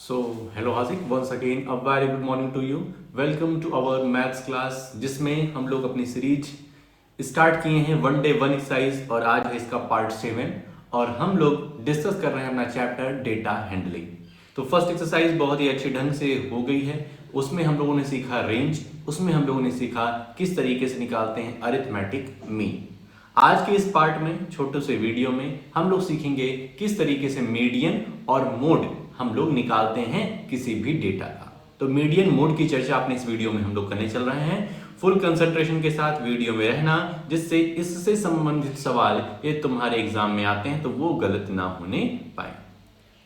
So, hello Hasik, once again a very good morning to you. Welcome to our maths class जिसमें हम लोग अपनी series start किए हैं वन डे वन एक्सरसाइज और आज है इसका पार्ट 7 और हम लोग डिस्कस कर रहे हैं अपना चैप्टर डेटा हैंडलिंग। तो फर्स्ट एक्सरसाइज बहुत ही अच्छे ढंग से हो गई है। उसमें हम लोगों ने सीखा रेंज, उसमें हम लोगों ने सीखा किस तरीके से निकालते हैं अरिथमेटिक मीन। आज के इस पार्ट में छोटे से वीडियो में हम लोग सीखेंगे किस तरीके से मीडियन और मोड हम लोग निकालते हैं किसी भी डेटा का। तो मीडियन मोड की चर्चा अपने इस वीडियो में हम लोग करने चल रहे हैं। फुल कंसंट्रेशन के साथ वीडियो में रहना, जिससे इससे संबंधित सवाल ये तुम्हारे एग्जाम में आते हैं तो वो गलत ना होने पाए।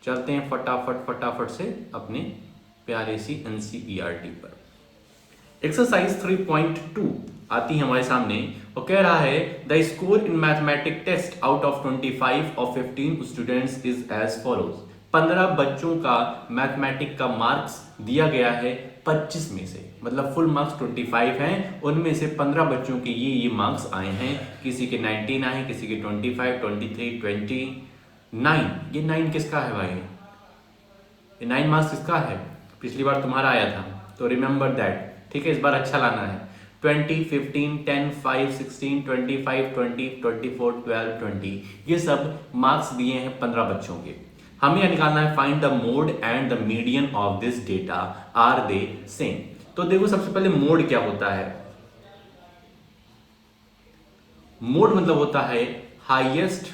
चलते हैं फटाफट से अपने प्यारे सी एनसीईआरटी पर। एक्सरसाइज 3.2 आती है हमारे सामने और कह रहा है the score in mathematic test out of 25 of 15 students is as follows. 15 बच्चों का मैथमेटिक का मार्क्स दिया गया है 25 में से, मतलब फुल मार्क्स 25 हैं, उनमें से 15 बच्चों के ये मार्क्स आए हैं। किसी के 19 आए, किसी के 25, 23, 29। ये 9 किसका है भाई? ये 9 मार्क्स किसका है? पिछली बार तुम्हारा आया था, तो रिमेंबर दैट। ठीक है, इस बार अच्छा लाना है। 20, 15, 10, 5, 16, 25, 20, 24, 12, 20 ये सब मार्क्स दिए हैं 15 बच्चों के। हमें यह निकालना है find the mode and the median of this data, are they same. तो देखो सबसे पहले मोड क्या होता है। मोड मतलब होता है हाईएस्ट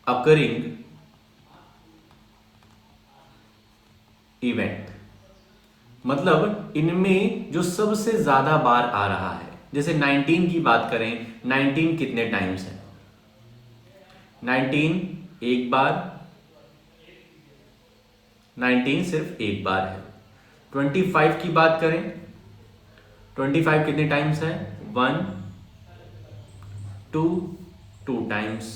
अकरिंग इवेंट, मतलब इनमें जो सबसे ज्यादा बार आ रहा है। जैसे 19 की बात करें, 19 कितने टाइम्स है? 19 एक बार, 19 सिर्फ एक बार है। 25 की बात करें, 25 कितने टाइम्स है? 1, 2, 2 टाइम्स।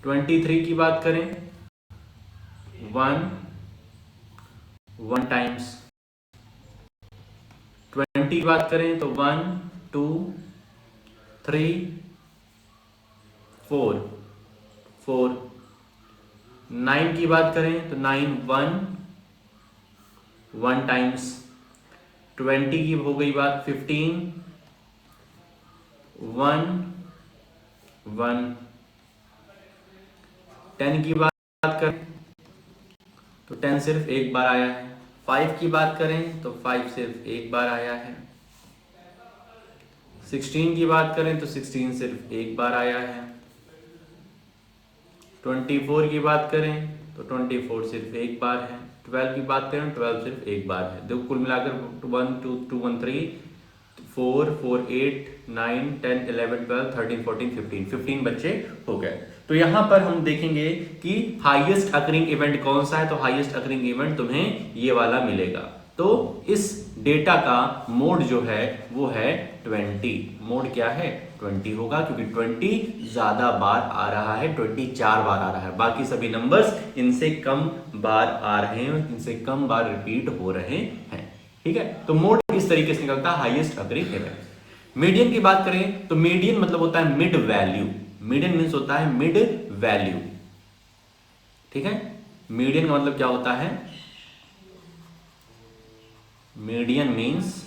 23 की बात करें, 1, 1 टाइम्स। 20 की बात करें तो 1, 2, 3, 4, 4। 9 की बात करें तो 9, 1, 1 टाइम्स। 20 की हो गई बात, 15, 1, 1। 10 की बात करें तो 10 सिर्फ एक बार आया है। 5 की बात करें तो 5 सिर्फ एक बार आया है। 16 की बात करें तो 16 सिर्फ एक बार आया है। 24 की बात करें तो 24 सिर्फ एक बार है। 12 की बात करें 12 सिर्फ एक बार है। देखो कुल मिलाकर 1, 2, 2, 1, 3, 4, 4, 8, 9, 10, 11, 12, 13, 14, 15 बच्चे हो गए। तो यहां पर हम देखेंगे कि हाईएस्ट अकरिंग इवेंट कौन सा है। तो हाईएस्ट अकरिंग इवेंट तुम्हें ये वाला मिलेगा। तो इस डेटा का मोड जो है वो है 20। मोड क्या है? 20 होगा, क्योंकि 20 ज्यादा बार आ रहा है, 24 बार आ रहा है। बाकी सभी नंबर्स इनसे कम बार आ रहे हैं, इनसे कम बार रिपीट हो रहे हैं। ठीक है, तो मोड इस तरीके से निकलता है हाईएस्ट अकरिंग इवेंट। मीडियन की बात करें तो मीडियन मतलब होता है मिड वैल्यू। मीडियन मीन्स होता है मिड वैल्यू। ठीक है, मीडियन का मतलब क्या होता है? Median means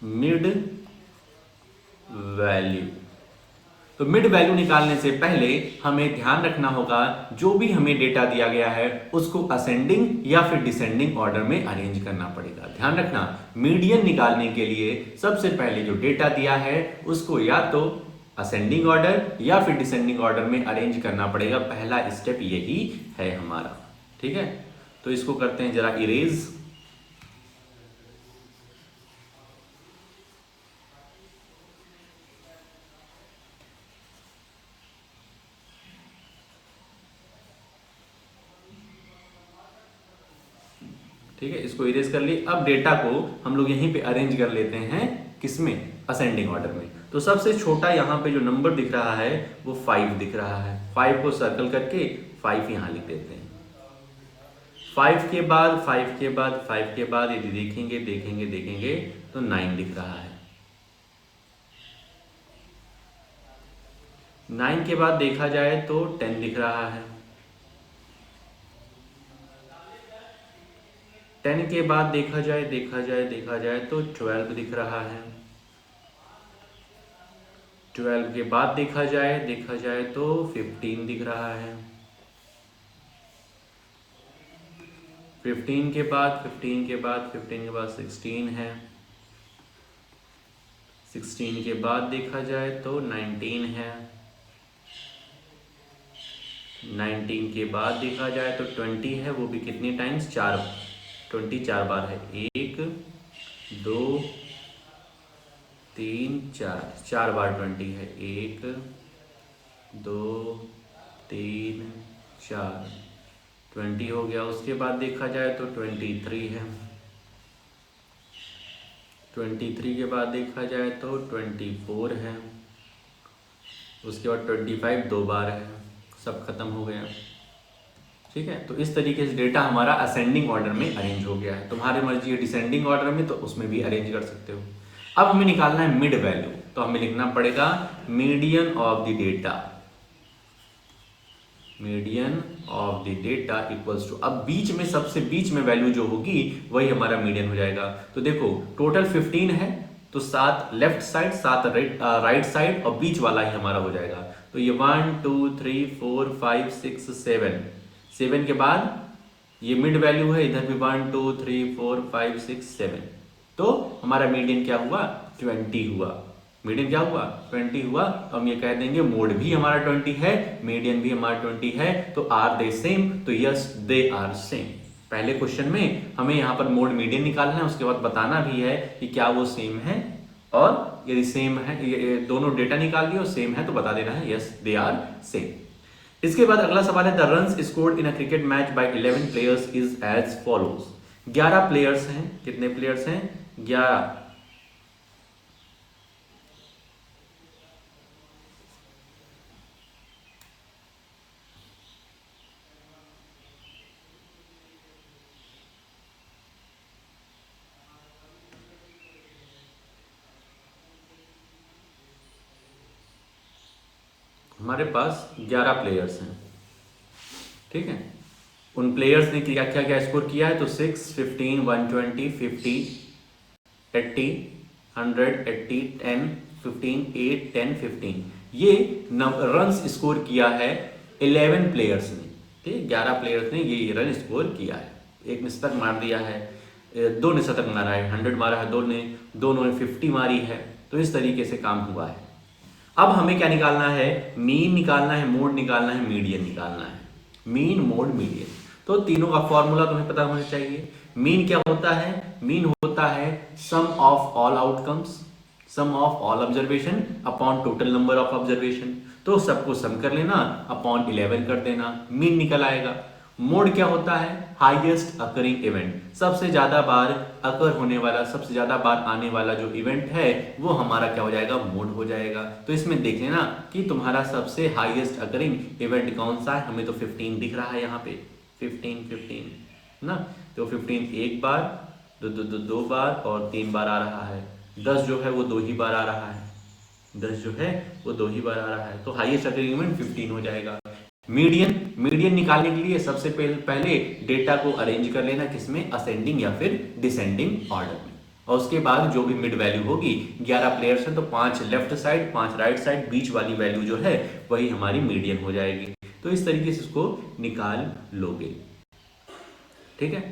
mid value. तो मिड वैल्यू निकालने से पहले हमें ध्यान रखना होगा जो भी हमें डेटा दिया गया है उसको असेंडिंग या फिर डिसेंडिंग ऑर्डर में अरेंज करना पड़ेगा। ध्यान रखना, मीडियन निकालने के लिए सबसे पहले जो डेटा दिया है उसको या तो असेंडिंग ऑर्डर या फिर डिसेंडिंग ऑर्डर में अरेंज करना पड़ेगा। पहला स्टेप यही है हमारा। ठीक है, तो इसको करते हैं जरा इरेज। ठीक है, इसको इरेज कर ली। अब डेटा को हम लोग यहीं पे अरेंज कर लेते हैं, किसमें? असेंडिंग ऑर्डर में। तो सबसे छोटा यहाँ पे जो नंबर दिख रहा है वो 5 दिख रहा है। 5 को सर्कल करके 5 यहां लिख देते हैं। 5 के बाद 5 के बाद 5 के बाद यदि देखेंगे तो 9 दिख रहा है। 9 के बाद देखा जाए तो 10 दिख रहा है। 10 के बाद देखा जाए तो 12 दिख रहा है। 12 के बाद देखा जाए तो 15 दिख रहा है। 15 के बाद 16 है। 16 के बाद देखा जाए तो 19 है। 19 के बाद देखा जाए तो 20 है, वो भी कितने टाइम्स, 20 4 बार है। 1 2 3 4 बार 20 है। 1 2 3 4 20 हो गया। उसके बाद देखा जाए तो 23 है। 23 के बाद देखा जाए तो 24 है। उसके बाद 25 2 बार है। सब खत्म हो गया। ठीक है, तो इस तरीके से डेटा हमारा असेंडिंग ऑर्डर में अरेंज हो गया है। तुम्हारी मर्जी है डिसेंडिंग ऑर्डर में, तो उसमें भी अरेंज कर सकते हो। अब हमें निकालना है मिड वैल्यू, तो हमें लिखना पड़ेगा median of the data. Median of the data equals to, अब बीच में सबसे बीच में वैल्यू जो होगी वही हमारा मीडियन हो जाएगा। तो देखो टोटल 15 है, तो 7 लेफ्ट साइड 7 राइट साइड और बीच वाला ही हमारा हो जाएगा। तो ये 1 2 3 4 5 6 7 के बाद ये मिड वैल्यू है, इधर भी 1 2 3 4 5 6 7। तो हमारा मीडियन क्या हुआ, 20 हुआ। मीडियन क्या हुआ, 20 हुआ। तो हम ये कह देंगे मोड भी हमारा 20 है, मीडियन भी हमारा 20 है। तो आर दे सेम, तो यस दे आर सेम। पहले क्वेश्चन में हमें यहाँ पर मोड मीडियन निकालना है, उसके बाद बताना भी है कि क्या वो सेम है, और यदि सेम है, ये दोनों डेटा निकाल दिए और सेम है तो बता देना है यस दे आर सेम। इसके बाद अगला सवाल है, the runs scored in a cricket match by 11 players is as follows. 11 players हैं, कितने प्लेयर्स हैं, 11। हमारे पास 11 प्लेयर्स हैं, ठीक है। उन प्लेयर्स ने क्या क्या क्या स्कोर किया है, तो 6 15 120 50 80 100 80 10 15 8 10 15, ये रन्स स्कोर किया है 11 प्लेयर्स ने। ठीक, 11 प्लेयर्स ने ये रन स्कोर किया है। एक ने शतक मार दिया है, दो ने शतक मारा है, 100 मारा है, दोनों ने 50 मारी है। तो इस तरीके से काम हुआ है। अब हमें क्या निकालना है, मीन निकालना है, मोड निकालना है, मीडियन निकालना है। मीन मोड मीडियन, तो तीनों का फॉर्मूला तुम्हें पता होना चाहिए। मीन क्या होता है, मीन होता है sum of all outcomes, sum of all observation upon total number of observation. तो सबको सम कर लेना, अपॉन 11 कर देना, मीन निकल आएगा। मोड क्या होता है, हाईएस्ट अकरिंग इवेंट, सबसे ज्यादा बार अकर होने वाला, सबसे ज्यादा बार आने वाला जो इवेंट है वो हमारा क्या हो जाएगा, मोड हो जाएगा। तो इसमें देख लेना कि तुम्हारा सबसे हाईएस्ट अकरिंग इवेंट कौन सा है। हमें तो 15 दिख रहा है यहाँ पे, 15 ना, तो 15 एक बार, दो बार और 3 बार आ रहा है। 10 जो है वो 2 ही बार आ रहा है, 10 जो है वो 2 ही बार आ रहा है। तो हाईएस्ट अकरिंग इवेंट 15 हो जाएगा। मीडियन निकालने के लिए सबसे पहले डेटा को अरेंज कर लेना, किसमें, असेंडिंग या फिर डिसेंडिंग ऑर्डर में। और उसके बाद जो भी मिड वैल्यू होगी, 11 प्लेयर्स हैं तो 5 लेफ्ट साइड 5 राइट साइड, बीच वाली वैल्यू जो है वही हमारी मीडियन हो जाएगी। तो इस तरीके से इसको निकाल लोगे, ठीक है।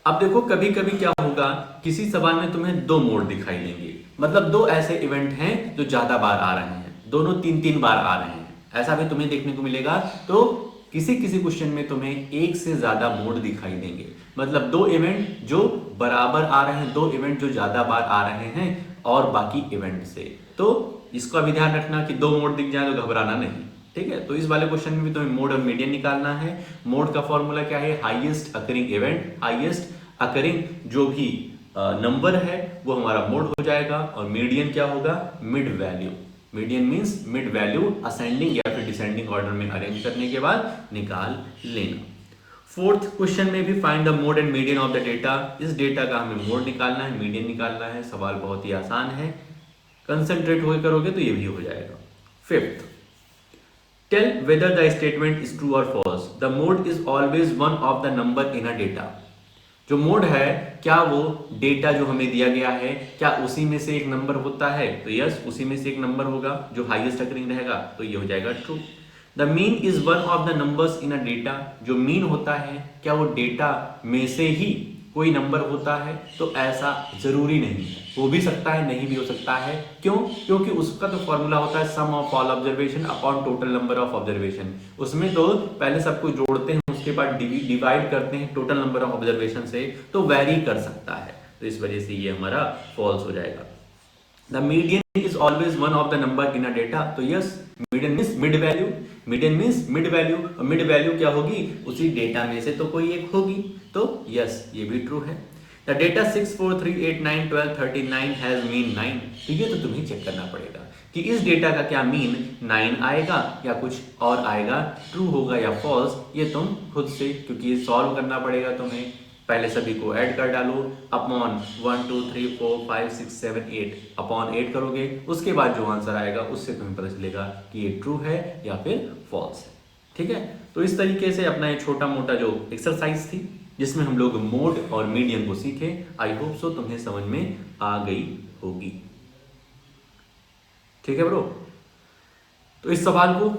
अब देखो कभी कभी क्या होगा, किसी सवाल में तुम्हें 2 मोड दिखाई देंगे, मतलब 2 ऐसे इवेंट हैं जो ज्यादा बार आ रहे हैं, दोनों 3 बार आ रहे हैं, ऐसा भी तुम्हें देखने को मिलेगा। तो किसी किसी क्वेश्चन में तुम्हें एक से ज्यादा मोड दिखाई देंगे, मतलब 2 इवेंट जो बराबर आ रहे हैं, 2 इवेंट जो ज्यादा बार आ रहे हैं और बाकी इवेंट से। तो इसका भी ध्यान रखना कि 2 मोड दिख जाए तो घबराना नहीं, ठीक है। तो इस वाले क्वेश्चन में भी तुम्हें मोड और मीडियन निकालना है। मोड का फॉर्मूला क्या है, highest occurring event, highest occurring जो भी नंबर है वो हमारा मोड हो जाएगा। और मीडियन क्या होगा, mid value. Median means mid value ascending या फिर डिसेंडिंग ऑर्डर में अरेंज करने के बाद निकाल लेना। फोर्थ क्वेश्चन में भी find the mode and median of the data. इस डेटा का हमें मोड निकालना है, मीडियन निकालना है। सवाल बहुत ही आसान है, कंसंट्रेट होकर करोगे तो ये भी हो जाएगा। Fifth, tell whether the statement is true और false. The mode is always one of the number in a data. जो मोड है, क्या वो डेटा जो हमें दिया गया है, क्या उसी में से एक नंबर होता है? तो यस, उसी में से एक नंबर होगा जो हाईएस्ट अकरिंग रहेगा, तो ये हो जाएगा true. The mean is one of the numbers in a data. जो मीन होता है, क्या वो डेटा में से ही कोई नंबर होता है? तो ऐसा जरूरी नहीं है, हो भी सकता है, नहीं भी हो सकता है। क्यों? क्योंकि उसका तो फॉर्मूला होता है sum of all observation upon total number of observation. उसमें तो पहले सबको जोड़ते हैं, उसके बाद डिवाइड करते हैं टोटल नंबर ऑफ ऑब्जर्वेशन से, तो वेरी कर सकता है। तो इस वजह से ये हमारा फॉल्स हो जाएगा। The median is always one of the number in a data. तो yes, median means mid value. Median means mid value, और मिड वैल्यू क्या होगी? उसी डेटा में से तो कोई एक होगी। तो यस, ये भी ट्रू है। The data 6 4 3 8 9 12 39 has mean 9। तो ये तो तुम्हें चेक करना पड़ेगा कि इस डेटा का क्या मीन 9 आएगा या कुछ और आएगा, ट्रू होगा या फॉल्स। ये तुम खुद से, क्योंकि ये सॉल्व करना पड़ेगा तुम्हें, पहले सभी को ऐड कर डालो, अपॉन 1 2 3 4 5 6 7 8 अपॉन 8 करोगे, उसके बाद जो आंसर आएगा उससे तुम्हें पता चलेगा कि ये ट्रू है या फिर फॉल्स है। ठीक है, तो इस तरीके से अपना ये छोटा मोटा जो एक्सरसाइज थी, जिसमें हम लोग मोड और मीडियन को सीखे, आई होप सो तुम्हें समझ में आ गई होगी। ठीक है ब्रो, तो इस सवाल को,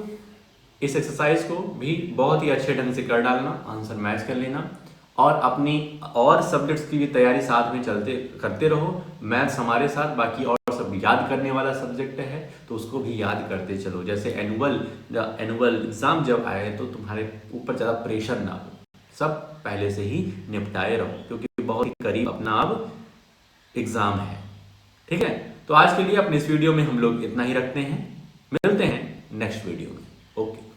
इस एक्सरसाइज को भी बहुत ही अच्छे ढंग से कर डालना, आंसर मैच कर लेना, और अपनी और सब्जेक्ट्स की भी तैयारी साथ में चलते करते रहो। मैथ्स हमारे साथ, बाकी और सब याद करने वाला सब्जेक्ट है, तो उसको भी याद करते चलो। जैसे एनुअल एग्जाम जब आए तो तुम्हारे ऊपर ज़्यादा प्रेशर ना हो, सब पहले से ही निपटाए रहो, क्योंकि बहुत ही करीब अपना अब एग्जाम है। ठीक है, तो आज के लिए अपने इस वीडियो में हम लोग इतना ही रखते हैं, मिलते हैं नेक्स्ट वीडियो में। ओके।